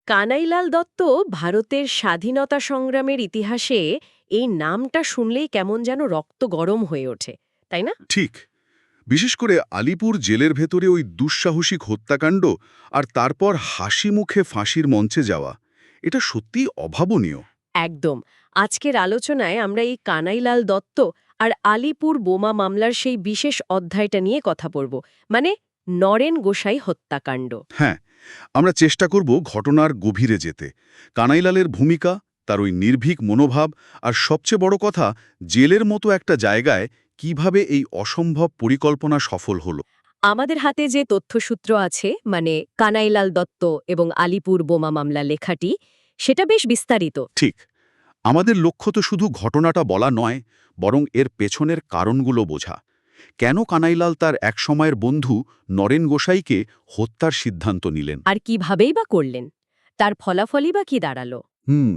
কানাইলাল দত্ত ভারতের স্বাধীনতা সংগ্রামের ইতিহাসে এই নামটা শুনলেই কেমন যেন রক্ত গরম হয়ে ওঠে, তাই না? ঠিক। বিশেষ করে আলিপুর জেলের ভেতরে ওই দুঃসাহসিক হত্যাকাণ্ড আর তারপর হাসি মুখে ফাঁসির মঞ্চে যাওয়া, এটা সত্যিই অভাবনীয়। একদম। আজকের আলোচনায় আমরা এই কানাইলাল দত্ত আর আলিপুর বোমা মামলার সেই বিশেষ অধ্যায়টা নিয়ে কথা বলব, মানে নরেন গোসাই হত্যাকাণ্ড। হ্যাঁ, আমরা চেষ্টা করব ঘটনার গভীরে যেতে, কানাইলালের ভূমিকা, তার ওই নির্ভীক মনোভাব, আর সবচেয়ে বড় কথা, জেলের মতো একটা জায়গায় কিভাবে এই অসম্ভব পরিকল্পনা সফল হলো। আমাদের হাতে যে তথ্যসূত্র আছে, মানে কানাইলাল দত্ত এবং আলিপুর বোমা মামলা লেখাটি, সেটা বেশ বিস্তারিত। ঠিক। আমাদের লক্ষ্য তো শুধু ঘটনাটা বলা নয়, বরং এর পেছনের কারণগুলো বোঝা। কেন কানাইলাল তার একসময়ের বন্ধু নরেন গোসাইকে হত্যার সিদ্ধান্ত নিলেন? আর কিভাবেই বা করলেন, তার ফলাফলই বা কি দাঁড়ালো? হুম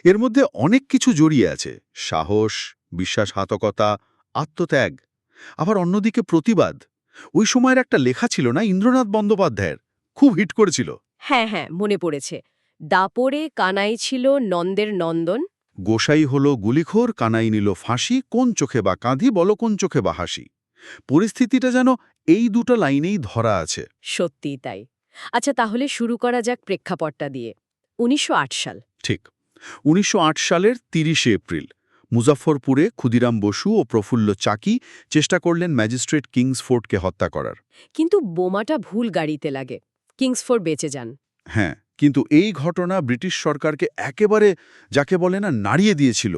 এর মধ্যে অনেক কিছু জড়িয়ে আছে। সাহস, বিশ্বাসঘাতকতা, আত্মত্যাগ, আবার অন্যদিকে প্রতিবাদ। ওই সময়ের একটা লেখা ছিল না ইন্দ্রনাথ বন্দ্যোপাধ্যায়ের, খুব হিট করেছিল। হ্যাঁ হ্যাঁ, মনে পড়েছে। দাপরে কানাই ছিল নন্দের নন্দন। গোসাই হলো গুলিখোর, কানাই নিল ফাঁসি, কোন চোখে বা কাঁধি বলো, কোন চোখে বা হাসি। পরিস্থিতিটা যেন এই দুটো লাইনেই ধরা আছে। সত্যিই তাই। আচ্ছা, তাহলে শুরু করা যাক প্রেক্ষাপটটা দিয়ে। ১৯০৮ সাল। ঠিক। ১৯০৮ সালের ৩০শে এপ্রিল মুজাফরপুরে ক্ষুদিরাম বসু ও প্রফুল্ল চাকি চেষ্টা করলেন ম্যাজিস্ট্রেট কিংসফোর্ডকে হত্যা করার। কিন্তু বোমাটা ভুল গাড়িতে লাগে, কিংসফোর্ড বেঁচে যান। হ্যাঁ, কিন্তু এই ঘটনা ব্রিটিশ সরকারকে একেবারে, যাকে বলে না, নাড়িয়ে দিয়েছিল।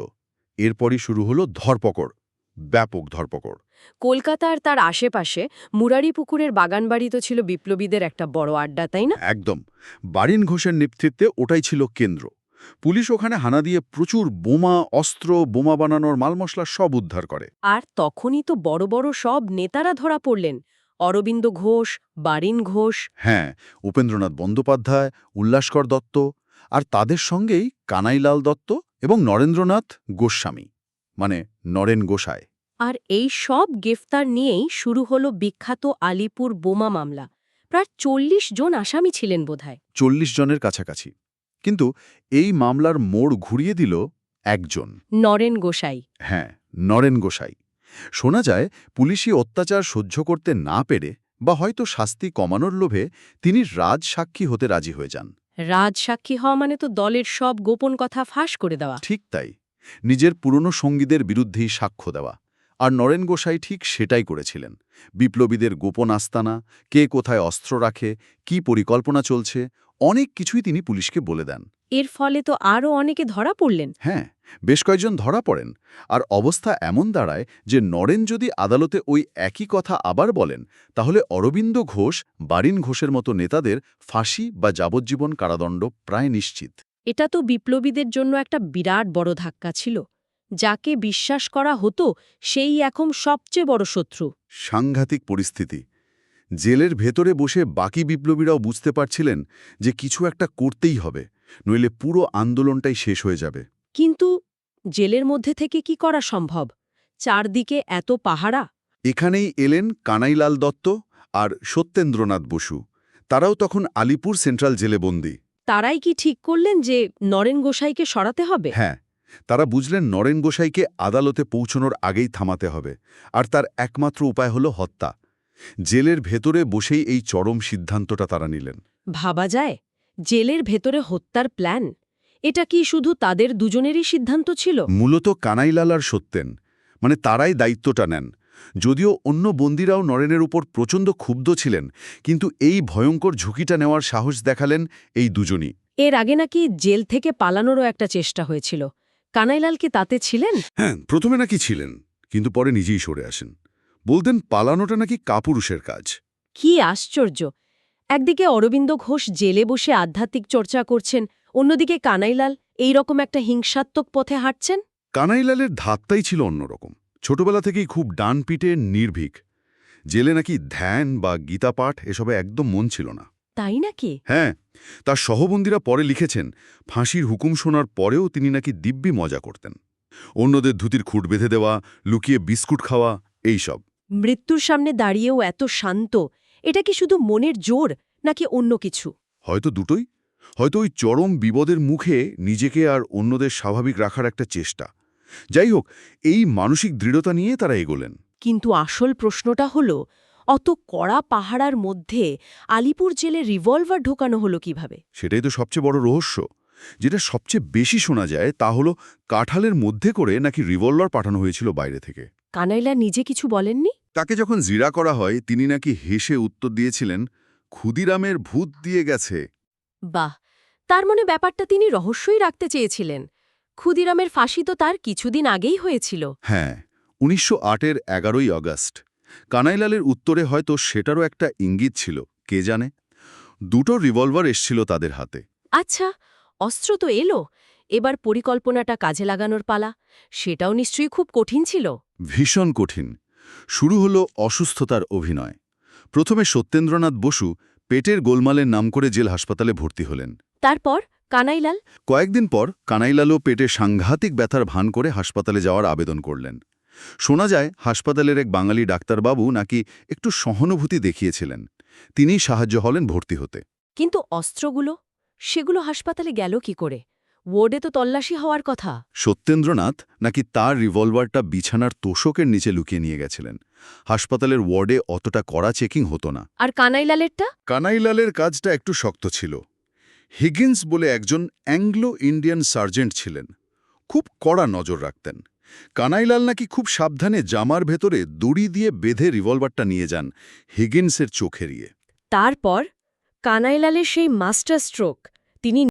এরপরই শুরু হলো ধরপকড়, ব্যাপক ধরপকড়। কলকাতা আর তার আশেপাশে মুরারিপুকুরের বাগানবাড়ি তো ছিল বিপ্লবীদের একটা বড় আড্ডা, তাই না? একদম। বারিন ঘোষের নেতৃত্বে ওটাই ছিল কেন্দ্র। পুলিশ ওখানে হানা দিয়ে প্রচুর বোমা, অস্ত্র, বোমা বানানোর মালমশলা সব উদ্ধার করে। আর তখনই তো বড় বড় সব নেতারা ধরা পড়লেন। অরবিন্দ ঘোষ, বারিন ঘোষ। হ্যাঁ, উপেন্দ্রনাথ বন্দ্যোপাধ্যায়, উল্লাসকর দত্ত, আর তাদের সঙ্গেই কানাইলাল দত্ত এবং নরেন্দ্রনাথ গোস্বামী, মানে নরেন গোসাই। আর এই সব গ্রেফতার নিয়েই শুরু হলো বিখ্যাত আলিপুর বোমা মামলা। প্রায় ৪০ জন আসামি ছিলেন বোধহয়। ৪০ জনের কাছাকাছি। কিন্তু এই মামলার মোড় ঘুরিয়ে দিল একজন। নরেন গোসাই। হ্যাঁ, নরেন গোসাই। শোনা যায় পুলিশি অত্যাচার সহ্য করতে না পেরে, বা হয়তো শাস্তি কমানোর লোভে, তিনি রাজসাক্ষী হতে রাজি হয়ে যান। রাজসাক্ষী হওয়া মানে তো দলের সব গোপন কথা ফাঁস করে দেওয়া। ঠিক তাই। নিজের পুরনো সঙ্গীদের বিরুদ্ধেই সাক্ষ্য দেওয়া। আর নরেন গোসাই ঠিক সেটাই করেছিলেন। বিপ্লবীদের গোপন আস্তানা, কে কোথায় অস্ত্র রাখে, কি পরিকল্পনা চলছে, অনেক কিছুই তিনি পুলিশকে বলে দেন। এর ফলে তো আরও অনেকে ধরা পড়লেন। হ্যাঁ, বেশ কয়েকজন ধরা পড়েন। আর অবস্থা এমন দাঁড়ায় যে নরেন যদি আদালতে ওই একই কথা আবার বলেন, তাহলে অরবিন্দ ঘোষ, বারিন ঘোষের মতো নেতাদের ফাঁসি বা যাবজ্জীবন কারাদণ্ড প্রায় নিশ্চিত। এটা তো বিপ্লবীদের জন্য একটা বিরাট বড় ধাক্কা ছিল। যাকে বিশ্বাস করা হতো সেই এখন সবচেয়ে বড় শত্রু। সাংঘাতিক পরিস্থিতি। জেলের ভেতরে বসে বাকি বিপ্লবীরাও বুঝতে পারছিলেন যে কিছু একটা করতেই হবে, নইলে পুরো আন্দোলনটাই শেষ হয়ে যাবে। কিন্তু জেলের মধ্যে থেকে কি করা সম্ভব? চারদিকে এত পাহারা। এখানেই এলেন কানাইলাল দত্ত আর সত্যেন্দ্রনাথ বসু। তারাও তখন আলিপুর সেন্ট্রাল জেলে বন্দী। তারাই কি ঠিক করলেন যে নরেন গোসাইকে সরাতে হবে? হ্যাঁ, তারা বুঝলেন নরেন গোসাইকে আদালতে পৌঁছনোর আগেই থামাতে হবে, আর তার একমাত্র উপায় হল হত্যা। জেলের ভেতরে বসেই এই চরম সিদ্ধান্তটা তারা নিলেন। ভাবা যায়, জেলের ভেতরে হত্যার প্ল্যান। এটা কি শুধু তাদের দুজনেরই সিদ্ধান্ত ছিল? মূলত কানাইলাল আর সত্যেন, মানে তারাই দায়িত্বটা নেন। যদিও অন্য বন্দীরাও নরেনের উপর প্রচণ্ড ক্ষুব্ধ ছিলেন, কিন্তু এই ভয়ঙ্কর ঝুঁকিটা নেওয়ার সাহস দেখালেন এই দুজনই। এর আগে নাকি জেল থেকে পালানোরও একটা চেষ্টা হয়েছিল। কানাইলাল কি তাতে ছিলেন? হ্যাঁ, প্রথমে নাকি ছিলেন, কিন্তু পরে নিজেই সরে আসেন। বলতেন পালানোটা নাকি কাপুরুষের কাজ। কি আশ্চর্য! একদিকে অরবিন্দ ঘোষ জেলে বসে আধ্যাত্মিক চর্চা করছেন, অন্যদিকে কানাইলাল এই রকম একটা হিংসাত্মক পথে হাঁটছেন। কানাইলালের ধাত্তাই ছিল অন্যরকম। ছোটবেলা থেকেই খুব ডানপিটে, নির্ভীক। জেলে নাকি ধ্যান বা গীতাপাঠ এসবে একদম মন ছিল না। তাই নাকি? হ্যাঁ, তার সহবন্দীরা পরে লিখেছেন, ফাঁসির হুকুম শোনার পরেও তিনি নাকি দিব্যি মজা করতেন। অন্যদের ধুতির খুঁট বেঁধে দেওয়া, লুকিয়ে বিস্কুট খাওয়া, এইসব। মৃত্যুর সামনে দাঁড়িয়েও এত শান্ত। এটা কি শুধু মনের জোর নাকি অন্য কিছু? হয়তো দুটোই। হয়তো ওই চরম বিপদের মুখে নিজেকে আর অন্যদের স্বাভাবিক রাখার একটা চেষ্টা। যাই হোক, এই মানসিক দৃঢ়তা নিয়ে তারা এগোলেন। কিন্তু আসল প্রশ্নটা হলো, অত কড়া পাহারার মধ্যে আলিপুর জেলে রিভলভার ঢোকানো হলো কিভাবে? সেটাই তো সবচেয়ে বড় রহস্য। যেটা সবচেয়ে বেশি শোনা যায় তা হলো কাঁঠালের মধ্যে করে নাকি রিভলভার পাঠানো হয়েছিল বাইরে থেকে। কানাইলা নিজে কিছু বলেননি? তাকে যখন জিরা করা হয় তিনি নাকি হেসে উত্তর দিয়েছিলেন, ক্ষুদিরামের ভূত দিয়ে গেছে। বাহ, তার মনে ব্যাপারটা তিনি রহস্যই রাখতে চেয়েছিলেন। ক্ষুদিরামের ফাঁসি তো তার কিছুদিন আগেই হয়েছিল। হ্যাঁ, ১৯০৮-এর ১১ই অগাস্ট। কানাইলালের উত্তরে হয়তো সেটারও একটা ইঙ্গিত ছিল, কে জানে। দুটো রিভলভার এসছিল তাদের হাতে। আচ্ছা, অস্ত্র তো এলো, এবার পরিকল্পনাটা কাজে লাগানোর পালা। সেটাও নিশ্চয়ই খুব কঠিন ছিল। ভীষণ কঠিন। শুরু হলো অসুস্থতার অভিনয়। প্রথমে সত্যেন্দ্রনাথ বসু পেটের গোলমালের নাম করে জেল হাসপাতালে ভর্তি হলেন। তারপর কানাইলাল? কয়েকদিন পর কানাইলালও পেটে সাংঘাতিক ব্যথার ভান করে হাসপাতালে যাওয়ার আবেদন করলেন। শোনা যায় হাসপাতালের এক বাঙালি ডাক্তারবাবু নাকি একটু সহানুভূতি দেখিয়েছিলেন। তিনিই সাহায্য হলেন ভর্তি হতে। কিন্তু অস্ত্রগুলো, সেগুলো হাসপাতালে গেল কি করে? ওয়ার্ডে তো তল্লাশি হওয়ার কথা। সত্যেন্দ্রনাথ নাকি তার রিভলভারটা বিছানার তোষকের নিচে লুকিয়ে নিয়ে গেছিলেন। হাসপাতালের ওয়ার্ডে অতটা কড়া চেকিং হতো না। আর কানাইলালেরটা? কানাইলালের কাজটা একটু শক্ত ছিল। হিগিন্স বলে একজন অ্যাংলো ইন্ডিয়ান সার্জেন্ট ছিলেন, খুব কড়া নজর রাখতেন। কানাইলাল নাকি খুব সাবধানে জামার ভেতরে দড়ি দিয়ে বেঁধে রিভলভারটা নিয়ে যান হিগিন্সের চোখ এড়িয়ে। তারপর কানাইলালের সেই মাস্টার স্ট্রোক, তিনি